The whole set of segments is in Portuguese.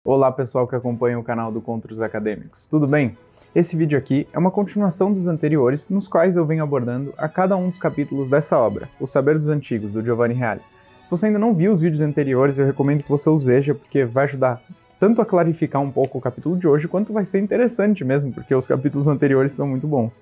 Olá pessoal que acompanha o canal do Contra os Acadêmicos, tudo bem? Esse vídeo aqui é uma continuação dos anteriores, nos quais eu venho abordando a cada um dos capítulos dessa obra, O Saber dos Antigos, do Giovanni Reale. Se você ainda não viu os vídeos anteriores, eu recomendo que você os veja, porque vai ajudar tanto a clarificar um pouco o capítulo de hoje, quanto vai ser interessante mesmo, porque os capítulos anteriores são muito bons.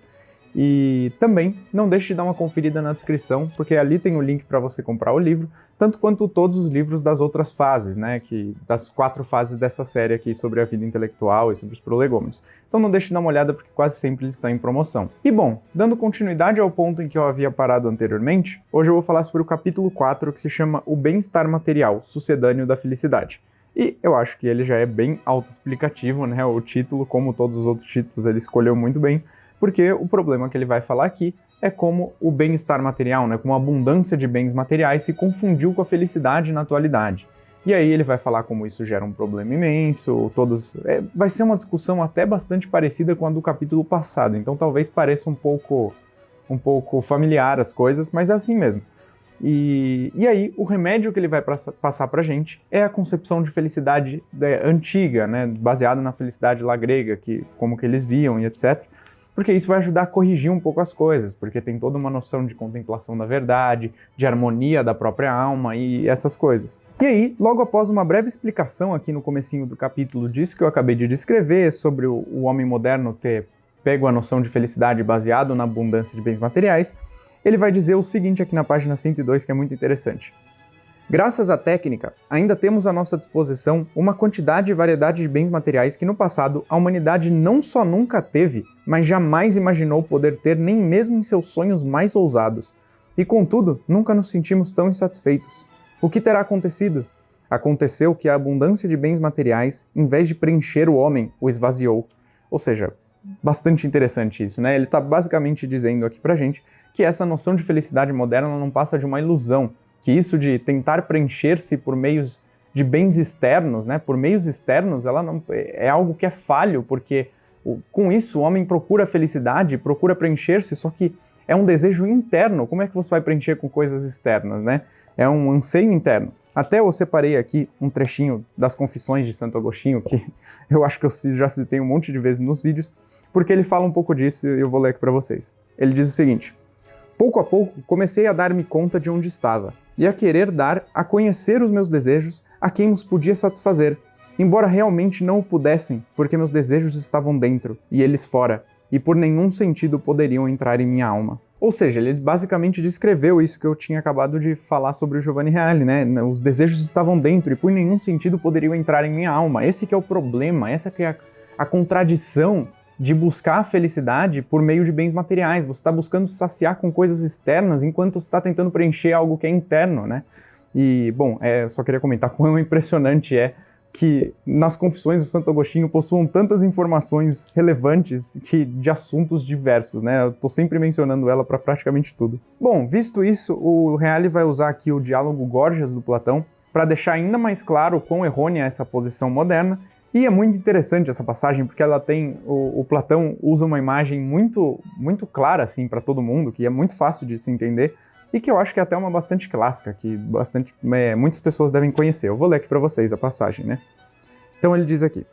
E também não deixe de dar uma conferida na descrição, porque ali tem o link para você comprar o livro, tanto quanto todos os livros das outras fases, né, das 4 fases dessa série aqui sobre a vida intelectual e sobre os prolegômenos. Então não deixe de dar uma olhada, porque quase sempre eles estão em promoção. E bom, dando continuidade ao ponto em que eu havia parado anteriormente, hoje eu vou falar sobre o capítulo 4, que se chama O Bem-Estar Material, Sucedâneo da Felicidade. E eu acho que ele já é bem autoexplicativo, né, o título, como todos os outros títulos, ele escolheu muito bem, porque o problema que ele vai falar aqui é como o bem-estar material, né, como a abundância de bens materiais se confundiu com a felicidade na atualidade. E aí ele vai falar como isso gera um problema imenso, vai ser uma discussão até bastante parecida com a do capítulo passado, então talvez pareça um pouco familiar as coisas, mas é assim mesmo. E aí o remédio que ele vai passar pra gente é a concepção de felicidade antiga, né, baseada na felicidade lá grega, como que eles viam e etc., porque isso vai ajudar a corrigir um pouco as coisas, porque tem toda uma noção de contemplação da verdade, de harmonia da própria alma e essas coisas. E aí, logo após uma breve explicação aqui no comecinho do capítulo disso que eu acabei de descrever, sobre o homem moderno ter pego a noção de felicidade baseado na abundância de bens materiais, ele vai dizer o seguinte aqui na página 102, que é muito interessante. Graças à técnica, ainda temos à nossa disposição uma quantidade e variedade de bens materiais que no passado a humanidade não só nunca teve, mas jamais imaginou poder ter nem mesmo em seus sonhos mais ousados. E contudo, nunca nos sentimos tão insatisfeitos. O que terá acontecido? Aconteceu que a abundância de bens materiais, em vez de preencher o homem, o esvaziou. Ou seja, bastante interessante isso, né? Ele está basicamente dizendo aqui pra gente que essa noção de felicidade moderna não passa de uma ilusão, que isso de tentar preencher-se por meios de bens externos, né, por meios externos, é algo que é falho, porque com isso o homem procura felicidade, procura preencher-se, só que é um desejo interno. Como é que você vai preencher com coisas externas, né? É um anseio interno. Até eu separei aqui um trechinho das Confissões de Santo Agostinho, que eu acho que eu já citei um monte de vezes nos vídeos, porque ele fala um pouco disso e eu vou ler aqui para vocês. Ele diz o seguinte: pouco a pouco comecei a dar-me conta de onde estava, e a querer dar a conhecer os meus desejos a quem os podia satisfazer, embora realmente não o pudessem, porque meus desejos estavam dentro, e eles fora, e por nenhum sentido poderiam entrar em minha alma. Ou seja, ele basicamente descreveu isso que eu tinha acabado de falar sobre o Giovanni Reale, né? Os desejos estavam dentro e por nenhum sentido poderiam entrar em minha alma. Esse que é o problema, essa que é a contradição de buscar a felicidade por meio de bens materiais. Você está buscando saciar com coisas externas enquanto você está tentando preencher algo que é interno, né? E, bom, só queria comentar quão impressionante é que nas Confissões do Santo Agostinho possuam tantas informações relevantes de assuntos diversos, né? Eu estou sempre mencionando ela para praticamente tudo. Bom, visto isso, o Reale vai usar aqui o diálogo Gorgias do Platão para deixar ainda mais claro quão errônea é essa posição moderna. E é muito interessante essa passagem, porque ela tem o Platão usa uma imagem muito clara assim para todo mundo, que é muito fácil de se entender e que eu acho que é até uma bastante clássica, que muitas pessoas devem conhecer. Eu vou ler aqui para vocês a passagem, né? Então ele diz aqui: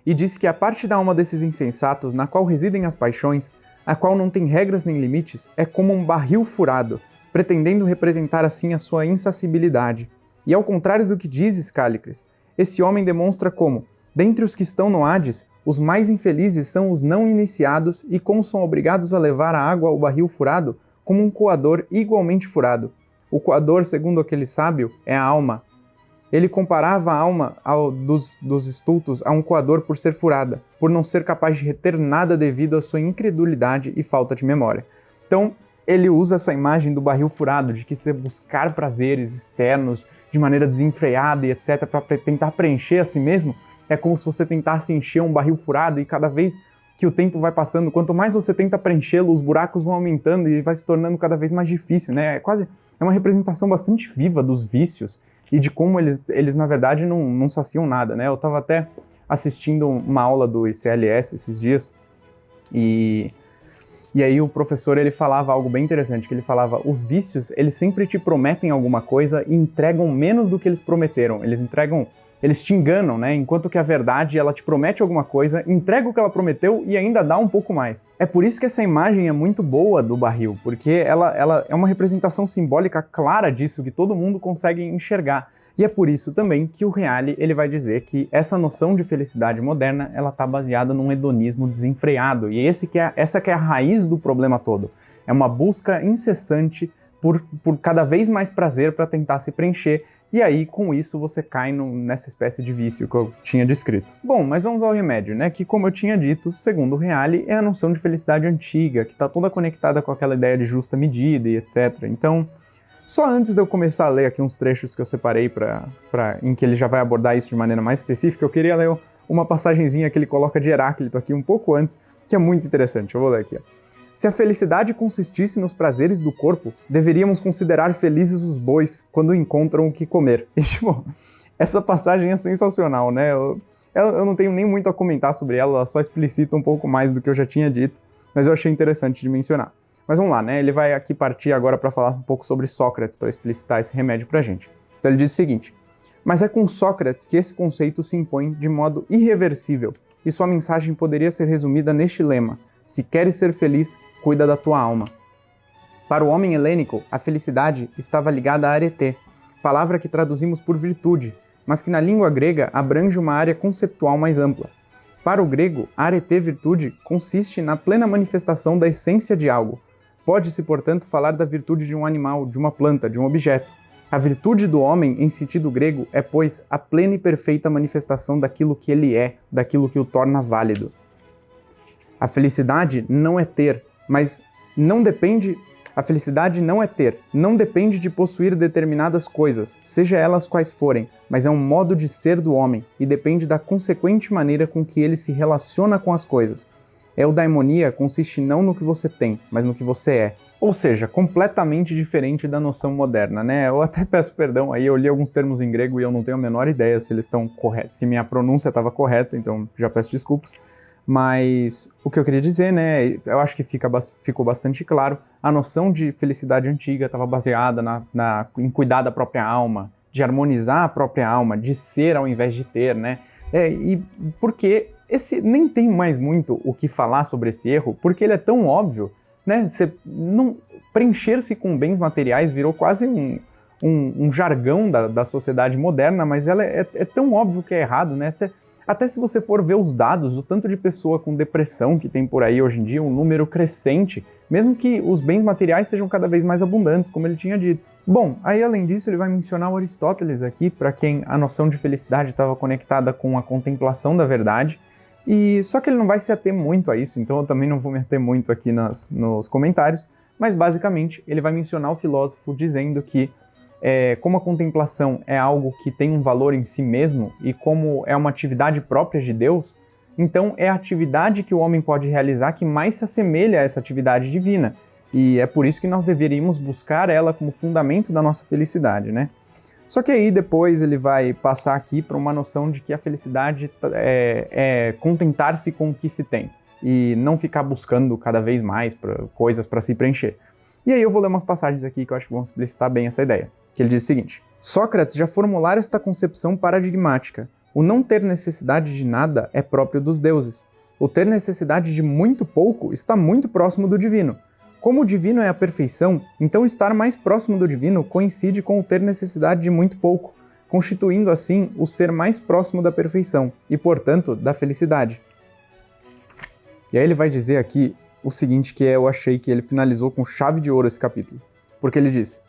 e disse que a parte da alma desses insensatos, na qual residem as paixões, a qual não tem regras nem limites, é como um barril furado, pretendendo representar assim a sua insacibilidade. E ao contrário do que dizes, Cállicles, esse homem demonstra como, dentre os que estão no Hades, os mais infelizes são os não iniciados e como são obrigados a levar a água ao barril furado, como um coador igualmente furado. O coador, segundo aquele sábio, é a alma. Ele comparava a alma dos estultos a um coador por ser furada, por não ser capaz de reter nada devido à sua incredulidade e falta de memória. Então, ele usa essa imagem do barril furado, de que você buscar prazeres externos de maneira desenfreada e etc, para tentar preencher a si mesmo, é como se você tentasse encher um barril furado e cada vez que o tempo vai passando, quanto mais você tenta preenchê-lo, os buracos vão aumentando e vai se tornando cada vez mais difícil, né? É uma representação bastante viva dos vícios e de como eles na verdade não saciam nada, né? Eu estava até assistindo uma aula do ICLS esses dias e E aí o professor, ele falava algo bem interessante, que ele falava, os vícios, eles sempre te prometem alguma coisa e entregam menos do que eles prometeram. Eles te enganam, né? Enquanto que a verdade, ela te promete alguma coisa, entrega o que ela prometeu e ainda dá um pouco mais. É por isso que essa imagem é muito boa do barril, porque ela é uma representação simbólica clara disso, que todo mundo consegue enxergar. E é por isso também que o Reale, ele vai dizer que essa noção de felicidade moderna, ela está baseada num hedonismo desenfreado. E essa que é a raiz do problema todo. É uma busca incessante por cada vez mais prazer para tentar se preencher. E aí, com isso, você cai nessa espécie de vício que eu tinha descrito. Bom, mas vamos ao remédio, né? Que, como eu tinha dito, segundo o Reale, é a noção de felicidade antiga, que está toda conectada com aquela ideia de justa medida e etc. Então, só antes de eu começar a ler aqui uns trechos que eu separei em que ele já vai abordar isso de maneira mais específica, eu queria ler uma passagenzinha que ele coloca de Heráclito aqui um pouco antes, que é muito interessante. Eu vou ler aqui, ó. Se a felicidade consistisse nos prazeres do corpo, deveríamos considerar felizes os bois quando encontram o que comer. E, tipo, essa passagem é sensacional, né? Eu não tenho nem muito a comentar sobre ela só explicita um pouco mais do que eu já tinha dito, mas eu achei interessante de mencionar. Mas vamos lá, né? Ele vai aqui partir agora para falar um pouco sobre Sócrates, para explicitar esse remédio pra gente. Então ele diz o seguinte: mas é com Sócrates que esse conceito se impõe de modo irreversível, e sua mensagem poderia ser resumida neste lema: se queres ser feliz, cuida da tua alma. Para o homem helênico, a felicidade estava ligada a arete, palavra que traduzimos por virtude, mas que na língua grega abrange uma área conceptual mais ampla. Para o grego, a arete virtude consiste na plena manifestação da essência de algo. Pode-se, portanto, falar da virtude de um animal, de uma planta, de um objeto. A virtude do homem, em sentido grego, é, pois, a plena e perfeita manifestação daquilo que ele é, daquilo que o torna válido. A felicidade não é ter, mas não depende... A felicidade não é ter, não depende de possuir determinadas coisas, seja elas quais forem, mas é um modo de ser do homem e depende da consequente maneira com que ele se relaciona com as coisas. Eudaimonia consiste não no que você tem, mas no que você é. Ou seja, completamente diferente da noção moderna, né? Eu até peço perdão aí, eu li alguns termos em grego e eu não tenho a menor ideia se eles estão corretos, se minha pronúncia estava correta, então já peço desculpas. Mas o que eu queria dizer, né, eu acho que ficou bastante claro, a noção de felicidade antiga estava baseada em cuidar da própria alma, de harmonizar a própria alma, de ser ao invés de ter, né, e porque nem tem mais muito o que falar sobre esse erro, porque ele é tão óbvio, né, preencher-se com bens materiais virou quase um jargão da sociedade moderna, mas ela é tão óbvio que é errado, né, até se você for ver os dados, o tanto de pessoa com depressão que tem por aí hoje em dia, um número crescente, mesmo que os bens materiais sejam cada vez mais abundantes, como ele tinha dito. Bom, aí além disso ele vai mencionar o Aristóteles aqui, para quem a noção de felicidade estava conectada com a contemplação da verdade, e só que ele não vai se ater muito a isso, então eu também não vou me ater muito aqui nos comentários, mas basicamente ele vai mencionar o filósofo dizendo que como a contemplação é algo que tem um valor em si mesmo e como é uma atividade própria de Deus, então é a atividade que o homem pode realizar que mais se assemelha a essa atividade divina. E é por isso que nós deveríamos buscar ela como fundamento da nossa felicidade, né? Só que aí depois ele vai passar aqui para uma noção de que a felicidade é contentar-se com o que se tem e não ficar buscando cada vez mais coisas para se preencher. E aí eu vou ler umas passagens aqui que eu acho que vão explicitar bem essa ideia. Que ele diz o seguinte: Sócrates já formulara esta concepção paradigmática. O não ter necessidade de nada é próprio dos deuses. O ter necessidade de muito pouco está muito próximo do divino. Como o divino é a perfeição, então estar mais próximo do divino coincide com o ter necessidade de muito pouco, constituindo assim o ser mais próximo da perfeição e, portanto, da felicidade. E aí ele vai dizer aqui o seguinte, que eu achei que ele finalizou com chave de ouro esse capítulo. Porque ele diz: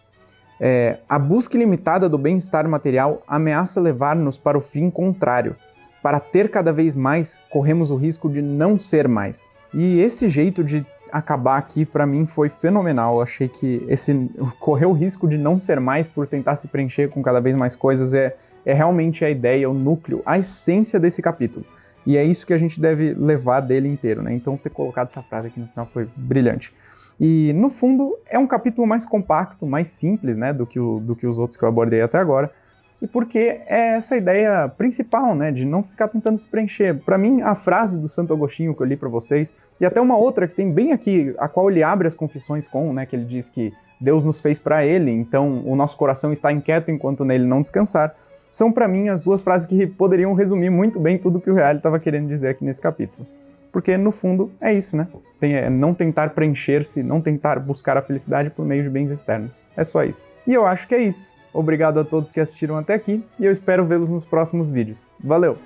a busca ilimitada do bem-estar material ameaça levar-nos para o fim contrário. Para ter cada vez mais, corremos o risco de não ser mais. E esse jeito de acabar aqui, para mim, foi fenomenal. Eu achei que correr o risco de não ser mais por tentar se preencher com cada vez mais coisas é realmente a ideia, o núcleo, a essência desse capítulo. E é isso que a gente deve levar dele inteiro, né? Então ter colocado essa frase aqui no final foi brilhante. E, no fundo, é um capítulo mais compacto, mais simples, né, do que os outros que eu abordei até agora. e porque é essa ideia principal, né, de não ficar tentando se preencher. Para mim, a frase do Santo Agostinho que eu li para vocês, e até uma outra que tem bem aqui, a qual ele abre as confissões com, né, que ele diz que Deus nos fez para ele, então o nosso coração está inquieto enquanto nele não descansar, são para mim as duas frases que poderiam resumir muito bem tudo que o Reale estava querendo dizer aqui nesse capítulo. Porque, no fundo, é isso, né? Não tentar preencher-se, não tentar buscar a felicidade por meio de bens externos. É só isso. E eu acho que é isso. Obrigado a todos que assistiram até aqui, e eu espero vê-los nos próximos vídeos. Valeu!